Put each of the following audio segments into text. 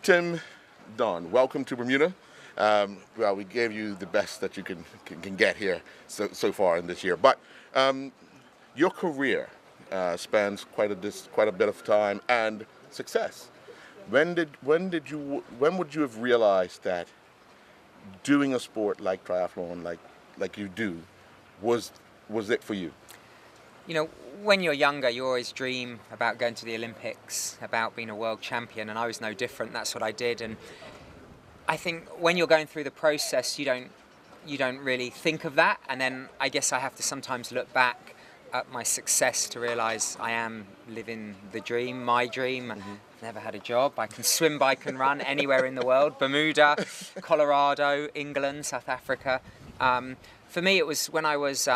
Tim, Don, welcome to Bermuda. Well, we gave you the best that you can get here so far in this year. But your career spans quite a bit of time and success. When would you have realized that doing a sport like triathlon, like you do, was it for you? You know, when you're younger, you always dream about going to the Olympics, about being a world champion, and I was no different. That's what I did. And I think when you're going through the process, you don't really think of that. And then I guess I have to sometimes look back at my success to realise I am living the dream, my dream. Mm-hmm. I've never had a job. I can swim, bike and run anywhere in the world. Bermuda, Colorado, England, South Africa. For me, it was when I was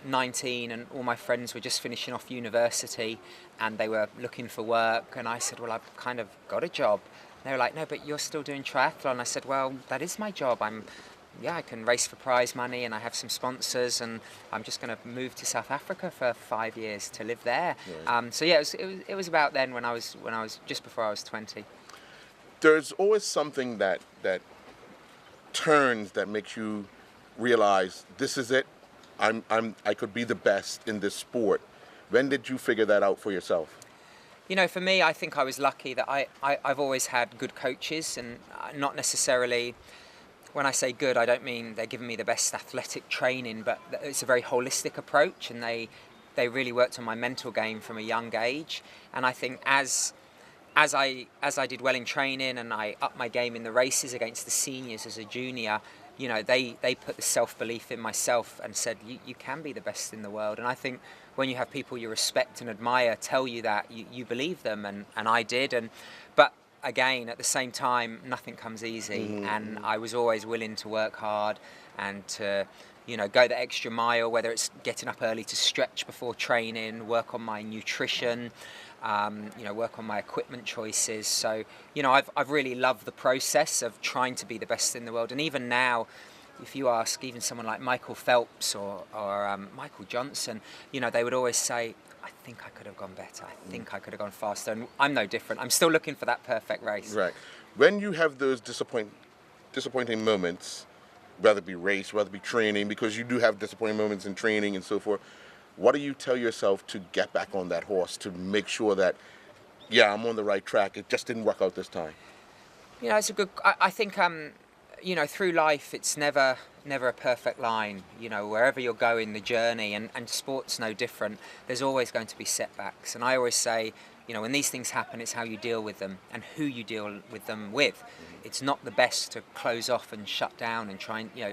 19 and all my friends were just finishing off university and they were looking for work. And I said, well, I've kind of got a job. They were like, no, but you're still doing triathlon. I said, well, that is my job. I can race for prize money and I have some sponsors and I'm just going to move to South Africa for 5 years to live there. Right. So yeah, it was about then when I was just before I was 20. There's always something that turns that makes you realize this is it. I could be the best in this sport. When did you figure that out for yourself? You know, for me, I think I was lucky that I've always had good coaches, and not necessarily, when I say good, I don't mean they're giving me the best athletic training, but it's a very holistic approach, and they really worked on my mental game from a young age. And I think as I did well in training and I upped my game in the races against the seniors as a junior, you know, they put the self-belief in myself and said, you can be the best in the world. And I think when you have people you respect and admire tell you that, you believe them, and I did. But again, at the same time, nothing comes easy. Mm-hmm. And I was always willing to work hard and to, you know, go the extra mile, whether it's getting up early to stretch before training, work on my nutrition, work on my equipment choices. So, you know, I've really loved the process of trying to be the best in the world. And even now, if you ask even someone like Michael Phelps or Michael Johnson, you know, they would always say, I think I could have gone better. I think I could have gone faster. And I'm no different. I'm still looking for that perfect race. Right. When you have those disappointing moments, whether it be race, whether it be training, because you do have disappointing moments in training and so forth, what do you tell yourself to get back on that horse, to make sure that, yeah, I'm on the right track, it just didn't work out this time? You know, it's a good, I think, you know, through life, it's never a perfect line. You know, wherever you're going, the journey, and sport's no different, there's always going to be setbacks. And I always say, you know, when these things happen, it's how you deal with them and who you deal with them with. Mm-hmm. It's not the best to close off and shut down and try and, you know,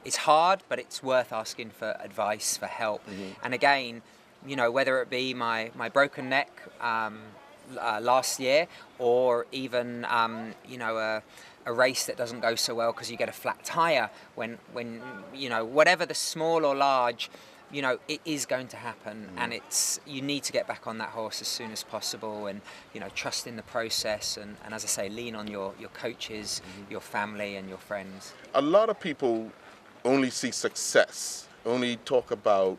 it's hard, but it's worth asking for advice, for help. Mm-hmm. And again, you know, whether it be my broken neck last year, or even, you know, a race that doesn't go so well because you get a flat tire, when you know, whatever the small or large, you know, it is going to happen. Mm. And you need to get back on that horse as soon as possible, and, you know, trust in the process, and as I say, lean on your coaches, your family and your friends. A lot of people only see success, only talk about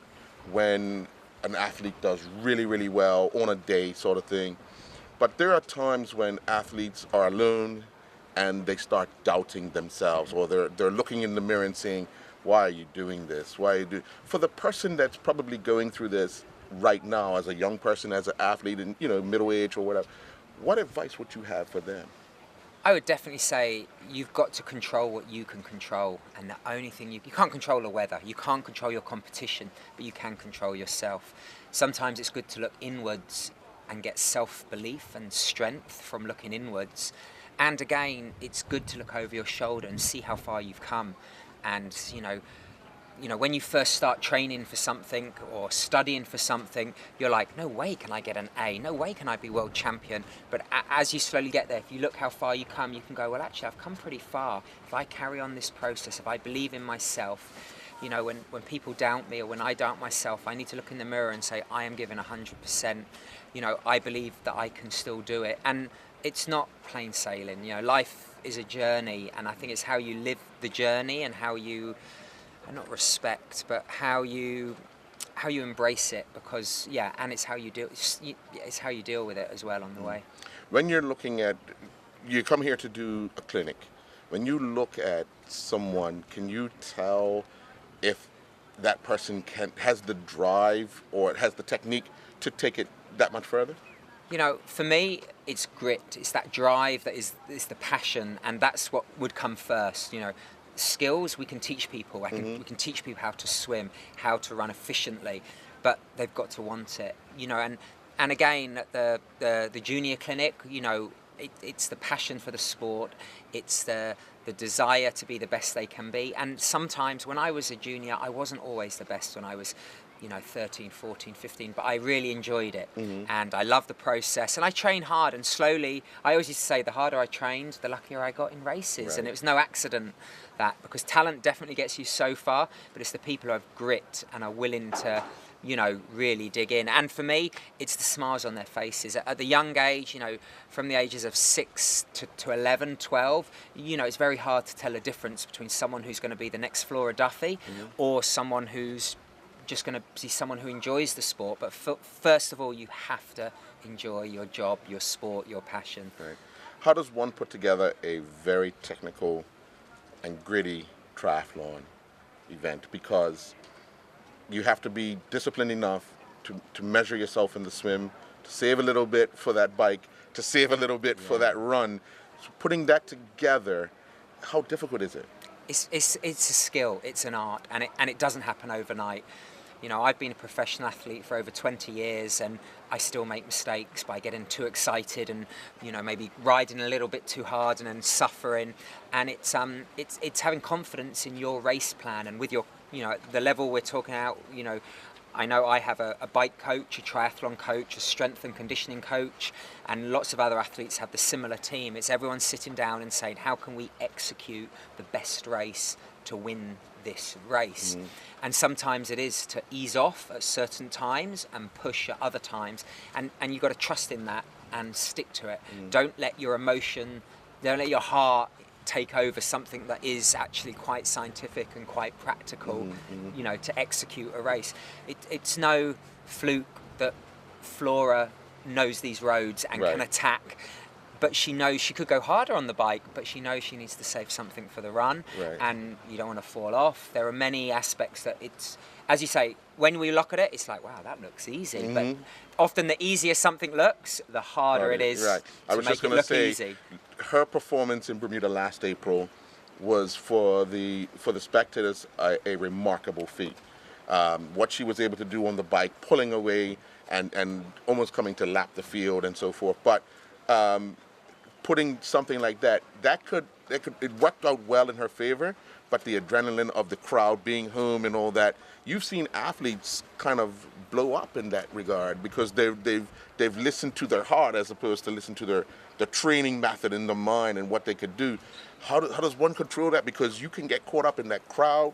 when an athlete does really, really well on a day sort of thing. But there are times when athletes are alone and they start doubting themselves, or they're looking in the mirror and saying, why are you doing this? Why are you do? For the person that's probably going through this right now as a young person, as an athlete, and, you know, middle age or whatever, what advice would you have for them? I would definitely say you've got to control what you can control, and the only thing you can't control the weather, you can't control your competition, but you can control yourself. Sometimes it's good to look inwards and get self-belief and strength from looking inwards. And again, it's good to look over your shoulder and see how far you've come. And, you know, when you first start training for something or studying for something, you're like, no way can I get an A, no way can I be world champion. But as you slowly get there, if you look how far you come, you can go, well, actually, I've come pretty far. If I carry on this process, if I believe in myself, you know, when people doubt me or when I doubt myself, I need to look in the mirror and say, I am giving 100%. You know, I believe that I can still do it. And it's not plain sailing. You know, life is a journey, and I think it's how you live the journey and how you, not respect, but how you embrace it, because and it's how you deal with it as well on the way. When you're looking at you come here to do a clinic. When you look at someone, can you tell if that person has the drive or has the technique to take it that much further? You know, for me, it's grit. It's that drive that is the passion, and that's what would come first. You know, skills we can teach people. We can teach people how to swim, how to run efficiently, but they've got to want it. You know, and again, at the junior clinic, you know, it's the passion for the sport. It's the desire to be the best they can be. And sometimes when I was a junior, I wasn't always the best when I was, you know, 13, 14, 15, but I really enjoyed it. And I loved the process, and I trained hard, and slowly, I always used to say the harder I trained, the luckier I got in races. Right. And it was no accident that, because talent definitely gets you so far, but it's the people who have grit and are willing to, you know, really dig in. And for me, it's the smiles on their faces. At the young age, you know, from the ages of 6 to 11, 12, you know, it's very hard to tell a difference between someone who's going to be the next Flora Duffy or someone who's just going to be someone who enjoys the sport. But first of all, you have to enjoy your job, your sport, your passion. Right. How does one put together a very technical and gritty triathlon event? Because you have to be disciplined enough to measure yourself in the swim, to save a little bit for that bike, to save a little bit for that run. So putting that together, how difficult is it? It's a skill, it's an art, and it doesn't happen overnight. You know, I've been a professional athlete for over 20 years, and I still make mistakes by getting too excited and, you know, maybe riding a little bit too hard and then suffering. And it's having confidence in your race plan and with your, you know, the level we're talking out. You know, I know I have a bike coach, a triathlon coach, a strength and conditioning coach, and lots of other athletes have the similar team. It's everyone sitting down and saying, how can we execute the best race to win this race? And sometimes it is to ease off at certain times and push at other times, and you've got to trust in that and stick to it. Don't let your emotion, don't let your heart take over something that is actually quite scientific and quite practical, you know, to execute a race. It's no fluke that Flora knows these roads and can attack, but she knows she could go harder on the bike, but she knows she needs to save something for the run, and you don't want to fall off. There are many aspects that it's, as you say, when we look at it, it's like, wow, that looks easy, but often the easier something looks, the harder it is I to was make just it going to look say, easy. her performance in Bermuda last April was for the spectators a remarkable feat. What she was able to do on the bike, pulling away and almost coming to lap the field and so forth. But putting something like that it worked out well in her favor. But the adrenaline of the crowd being home and all that, you've seen athletes kind of blow up in that regard because they've listened to their heart as opposed to listen to the training method in the mind and what they could do. How does one control that? Because you can get caught up in that crowd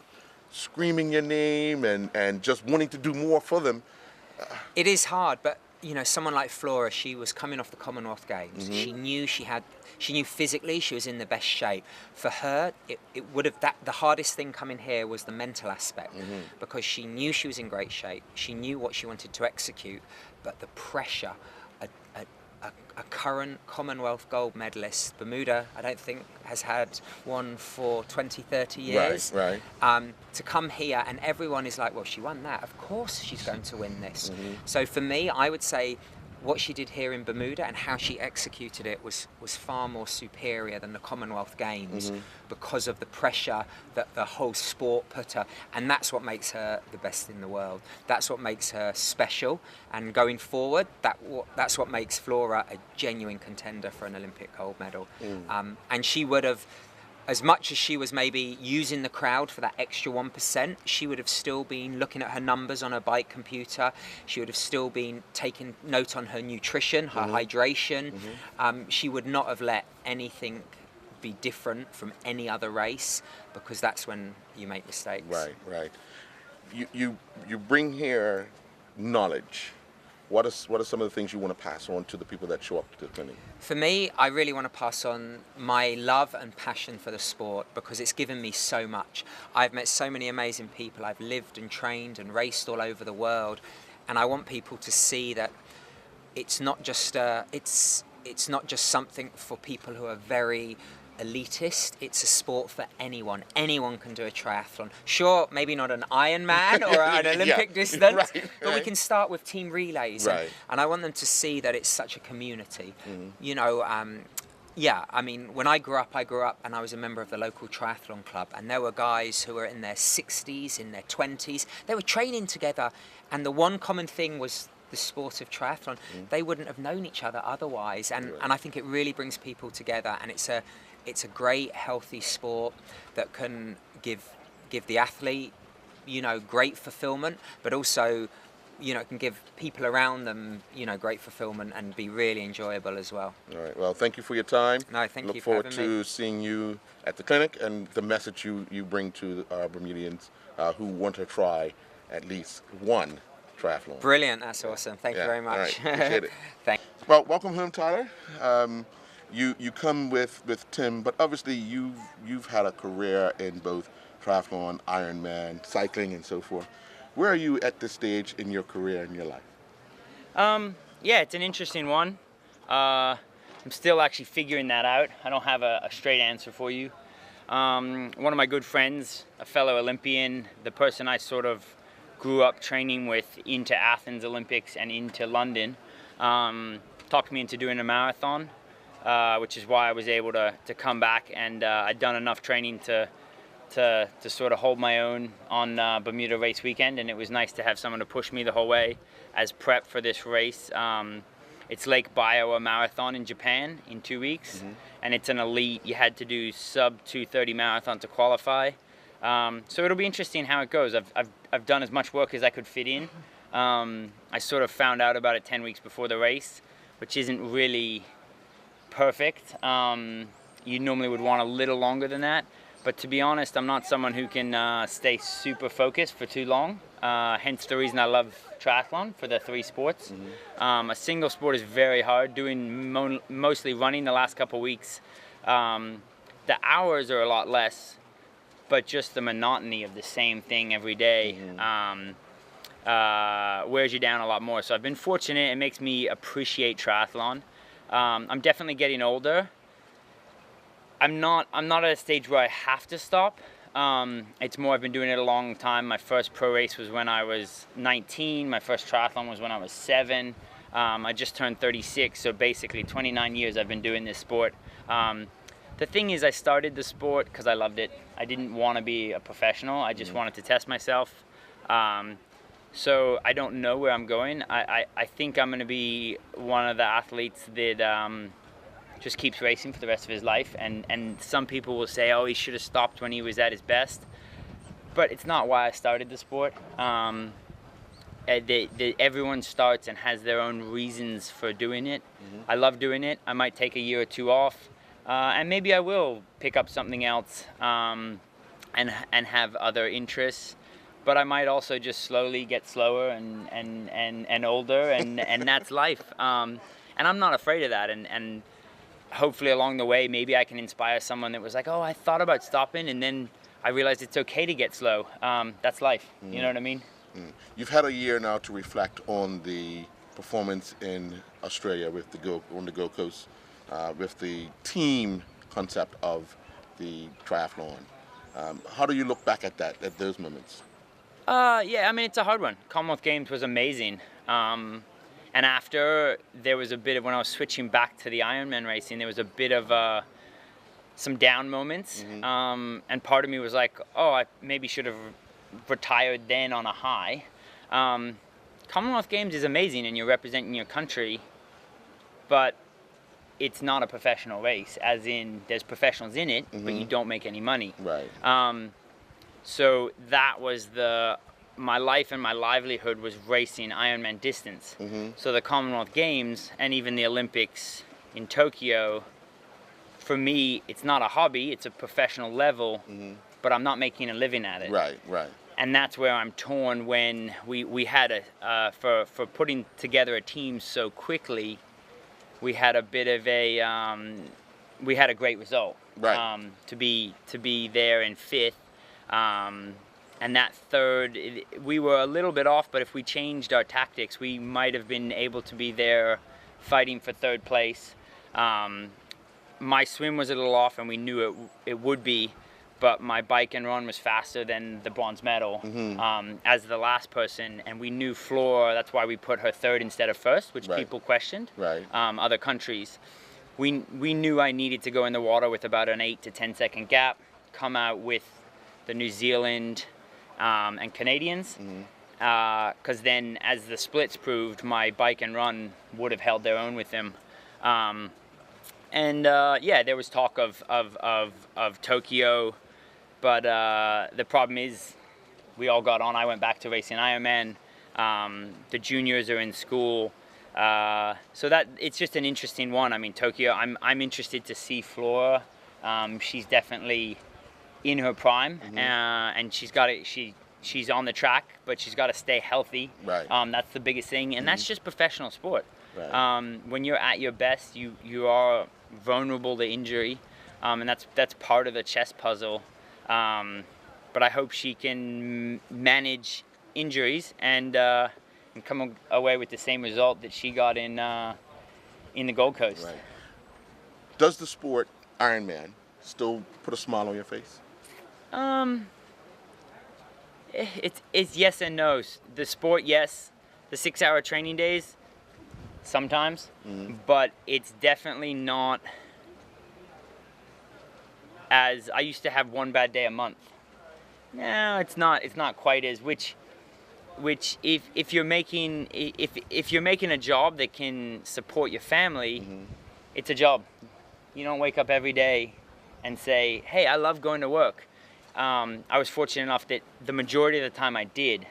screaming your name and just wanting to do more for them. It is hard, but you know, someone like Flora, she was coming off the Commonwealth Games. She knew she knew physically she was in the best shape. For her, it would have, the hardest thing coming here was the mental aspect, because she knew she was in great shape. She knew what she wanted to execute, but the pressure, a current Commonwealth gold medalist, Bermuda, I don't think has had one for 20, 30 years. Right. To come here and everyone is like, well, she won that. Of course she's going to win this. So for me, I would say what she did here in Bermuda and how she executed it was far more superior than the Commonwealth Games because of the pressure that the whole sport put her. And that's what makes her the best in the world. That's what makes her special. And going forward, that's what makes Flora a genuine contender for an Olympic gold medal. And she would have, as much as she was maybe using the crowd for that extra 1%, she would have still been looking at her numbers on her bike computer. She would have still been taking note on her nutrition, her hydration. She would not have let anything be different from any other race, because that's when you make mistakes. Right. You bring here knowledge. What are some of the things you want to pass on to the people that show up to the clinic? For me, I really want to pass on my love and passion for the sport, because it's given me so much. I've met so many amazing people. I've lived and trained and raced all over the world, and I want people to see that it's not just it's not just something for people who are very elitist. It's a sport for anyone. Anyone can do a triathlon. Sure, maybe not an Ironman or an Olympic distance, right, but we can start with team relays. Right. And I want them to see that it's such a community. You know, yeah, I mean, when I grew up and I was a member of the local triathlon club, and there were guys who were in their 60s, in their 20s. They were training together, and the one common thing was the sport of triathlon. They wouldn't have known each other otherwise, and I think it really brings people together, and it's a great, healthy sport that can give the athlete, you know, great fulfillment, but also, you know, it can give people around them, you know, great fulfillment and be really enjoyable as well. All right. Well, thank you for your time. No, thank Look you for forward having to me. seeing you at the clinic and the message you bring to Bermudians who want to try at least one triathlon. Brilliant, that's awesome. Thank you very much. All right. Appreciate it. Thanks. Well, welcome home, Tyler. You come with Tim, but obviously you've had a career in both triathlon, Ironman, cycling, and so forth. Where are you at this stage in your career and your life? Yeah, it's an interesting one. I'm still actually figuring that out. I don't have a straight answer for you. One of my good friends, a fellow Olympian, the person I sort of grew up training with into Athens Olympics and into London, talked me into doing a marathon, which is why I was able to come back, and I'd done enough training to sort of hold my own on Bermuda race weekend, and it was nice to have someone to push me the whole way as prep for this race. It's Lake Biwa Marathon in Japan in 2 weeks, and it's an elite. You had to do sub 2:30 marathon to qualify. So it'll be interesting how it goes. I've done as much work as I could fit in. I sort of found out about it 10 weeks before the race, which isn't really perfect. You normally would want a little longer than that. But to be honest, I'm not someone who can stay super focused for too long. Hence the reason I love triathlon for the three sports. A single sport is very hard. Doing mostly running the last couple of weeks, the hours are a lot less, but just the monotony of the same thing every day wears you down a lot more. So I've been fortunate. It makes me appreciate triathlon. I'm definitely getting older. I'm not at a stage where I have to stop. It's more I've been doing it a long time. My first pro race was when I was 19. My first triathlon was when I was 7. I just turned 36, so basically 29 years I've been doing this sport. The thing is, I started the sport because I loved it. I didn't want to be a professional. I just wanted to test myself. So I don't know where I'm going. I think I'm going to be one of the athletes that just keeps racing for the rest of his life, and some people will say, oh, he should have stopped when he was at his best, but it's not why I started the sport. Everyone starts and has their own reasons for doing it. I love doing it. I might take a year or two off, and maybe I will pick up something else and have other interests, but I might also just slowly get slower and older, and that's life. And I'm not afraid of that, and hopefully along the way, maybe I can inspire someone that was like, oh, I thought about stopping, and then I realized it's okay to get slow. That's life. You know what I mean? You've had a year now to reflect on the performance in Australia on the Gold Coast with the team concept of the triathlon. How do you look back at those moments? Yeah, I mean, it's a hard one. Commonwealth Games was amazing. And after, there was a bit of, when I was switching back to the Ironman racing, there was a bit of some down moments. And part of me was like, oh, I maybe should have retired then on a high. Commonwealth Games is amazing and you're representing your country, but it's not a professional race, as in there's professionals in it, but you don't make any money. Right. So that was my life and my livelihood was racing Ironman distance. So the Commonwealth Games and even the Olympics in Tokyo, for me, it's not a hobby, it's a professional level, but I'm not making a living at it. Right. And that's where I'm torn when we had for putting together a team so quickly, we had a bit of we had a great result. Right. To be there in 5th. And that 3rd, we were a little bit off, but if we changed our tactics, we might have been able to be there fighting for 3rd place. My swim was a little off, and we knew it would be, but my bike and run was faster than the bronze medal as the last person, and we knew Flora. That's why we put her third instead of first, which people questioned. Other countries, we knew I needed to go in the water with about an 8 to 10 second gap, come out with the New Zealand and Canadians, because then, as the splits proved, my bike and run would have held their own with them. There was talk of Tokyo, but the problem is we all got on. I went back to racing Ironman. The juniors are in school, so that it's just an interesting one. I mean, Tokyo. I'm interested to see Flora. She's definitely in her prime, and she's on the track, but she's got to stay healthy. That's the biggest thing, and that's just professional sport. When you're at your best, you are vulnerable to injury, and that's part of the chess puzzle. But I hope she can manage injuries and come away with the same result that she got in the Gold Coast. Does the sport Ironman still put a smile on your face? It's yes and no. The sport, yes. The 6-hour training days, sometimes, but it's definitely not as I used to have one bad day a month. No, it's not quite as which if you're making a job that can support your family, it's a job. You don't wake up every day and say, "Hey, I love going to work." I was fortunate enough that the majority of the time I did.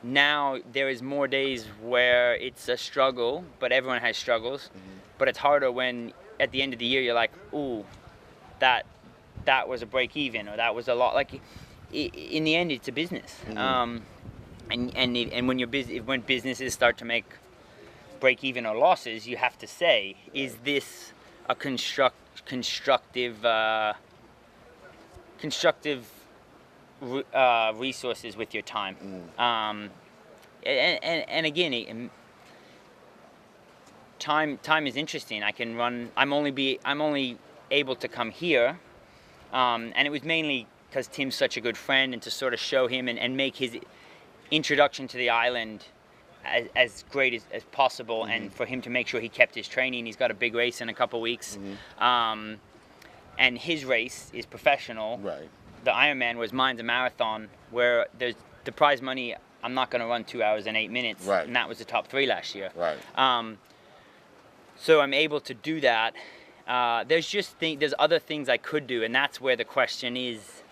Now there is more days where it's a struggle, but everyone has struggles. But it's harder when at the end of the year you're like, "Ooh, that was a break even, or that was a lot." Like in the end, it's a business. And when you're busy, when businesses start to make break even or losses, you have to say, "Is this a constructive resources with your time?" And again, time is interesting. I can run. I'm only able to come here, and it was mainly because Tim's such a good friend, and to sort of show him and make his introduction to the island as great as possible, and for him to make sure he kept his training. He's got a big race in a couple weeks, and his race is professional. The Ironman was mine's a marathon, where there's the prize money. I'm not going to run 2 hours and 8 minutes, and that was the top 3 last year. So I'm able to do that. There's other things I could do, and that's where the question is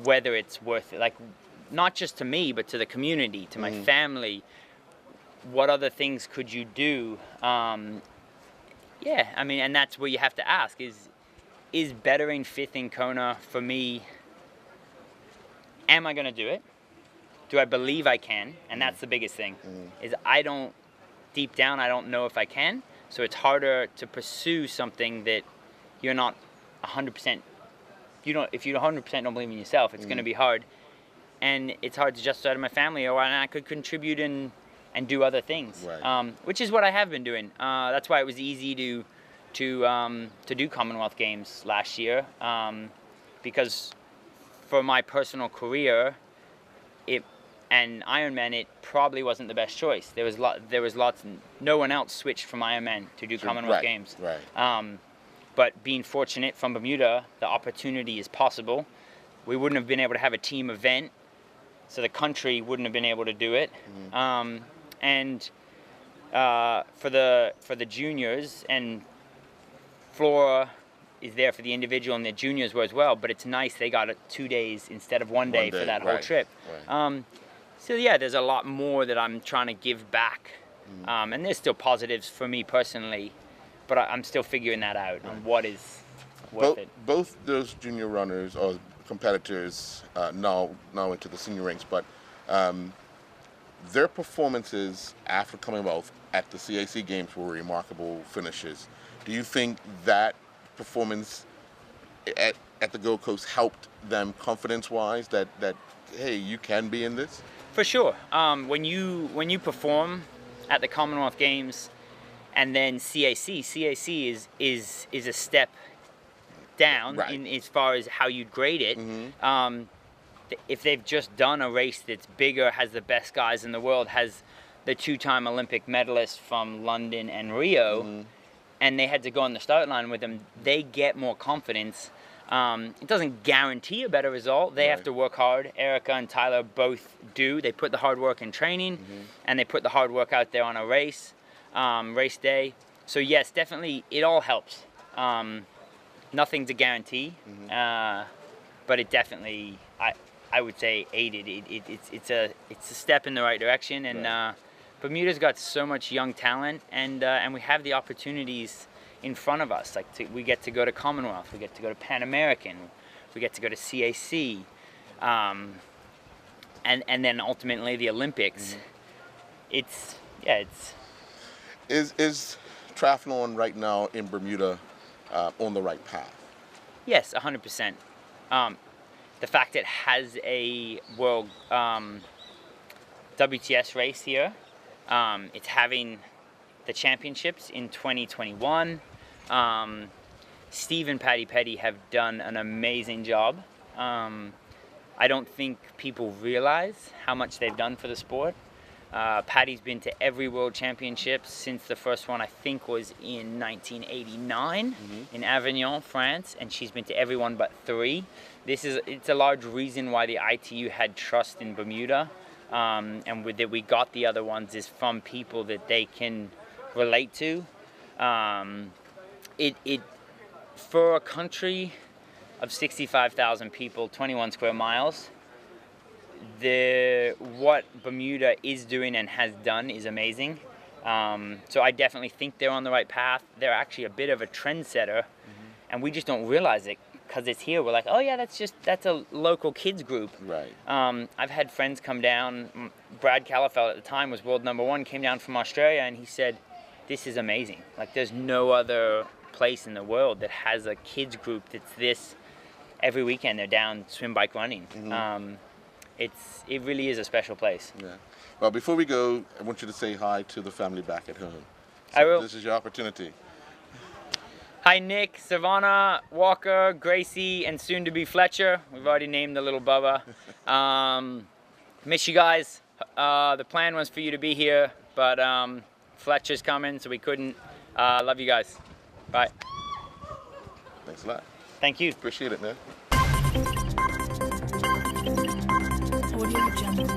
whether it's worth it. Like, not just to me, but to the community, to my family. What other things could you do? I mean, and that's where you have to ask: is bettering 5th in Kona for me? Am I going to do it? Do I believe I can? And that's the biggest thing. Is deep down, I don't know if I can. So it's harder to pursue something that you're not 100%. If you 100% don't believe in yourself, it's going to be hard. And it's hard to justify to my family, or I could contribute and do other things, which is what I have been doing. That's why it was easy to do Commonwealth Games last year, because for my personal career, and Ironman, it probably wasn't the best choice. There was lots. No one else switched from Ironman to do Commonwealth Games. But being fortunate from Bermuda, the opportunity is possible. We wouldn't have been able to have a team event, so the country wouldn't have been able to do it. For the juniors, and Flora is there for the individual, and the juniors were as well. But it's nice they got 2 days instead of one day for that whole trip. So there's a lot more that I'm trying to give back, and there's still positives for me personally, but I'm still figuring that out on what is worth it. Both those junior runners or competitors now into the senior ranks, but their performances after Commonwealth at the CAC Games were remarkable finishes. Do you think that performance at the Gold Coast helped them confidence-wise, that hey, you can be in this? For sure. When you perform at the Commonwealth Games and then CAC is a step down Right. in as far as how you'd grade it. If they've just done a race that's bigger, has the best guys in the world, has the 2-time Olympic medalist from London and Rio, and they had to go on the start line with them, they get more confidence. It doesn't guarantee a better result. They have to work hard. Erica and Tyler both do. They put the hard work in training, and they put the hard work out there on a race day. So yes, definitely, it all helps. Nothing's a guarantee, but it definitely, I would say, aided. It's a step in the right direction, and Bermuda's got so much young talent, and we have the opportunities in front of us. Like we get to go to Commonwealth, we get to go to Pan American, we get to go to CAC, and then ultimately the Olympics. It's Is triathlon right now in Bermuda on the right path? Yes, 100%. The fact it has a world WTS race here, it's having the championships in 2021. Steve and Patty Petty have done an amazing job. I don't think people realize how much they've done for the sport. Patty's been to every world championship since the first one, I think, was in 1989 in Avignon, France, and she's been to every one but 3. It's a large reason why the ITU had trust in Bermuda, and that we got the other ones is from people that they can relate to. It for a country of 65,000 people, 21 square miles, what Bermuda is doing and has done is amazing. So I definitely think they're on the right path. They're actually a bit of a trendsetter, and we just don't realize it because it's here. We're like, oh yeah, that's a local kids group. Right. I've had friends come down. Brad Callafell at the time was world #1, came down from Australia, and he said, this is amazing. Like, there's no other place in the world that has a kids group that's this. Every weekend they're down swim, bike, running. It really is a special place. Yeah. Well, before we go, I want you to say hi to the family back at home. I will. This is your opportunity. Hi, Nick, Savannah, Walker, Gracie, and soon to be Fletcher. We've already named the little Bubba. Miss you guys. The plan was for you to be here, but Fletcher's coming, so we couldn't. Love you guys. Bye. Thanks a lot. Thank you. Appreciate it, man. Audio Jungle.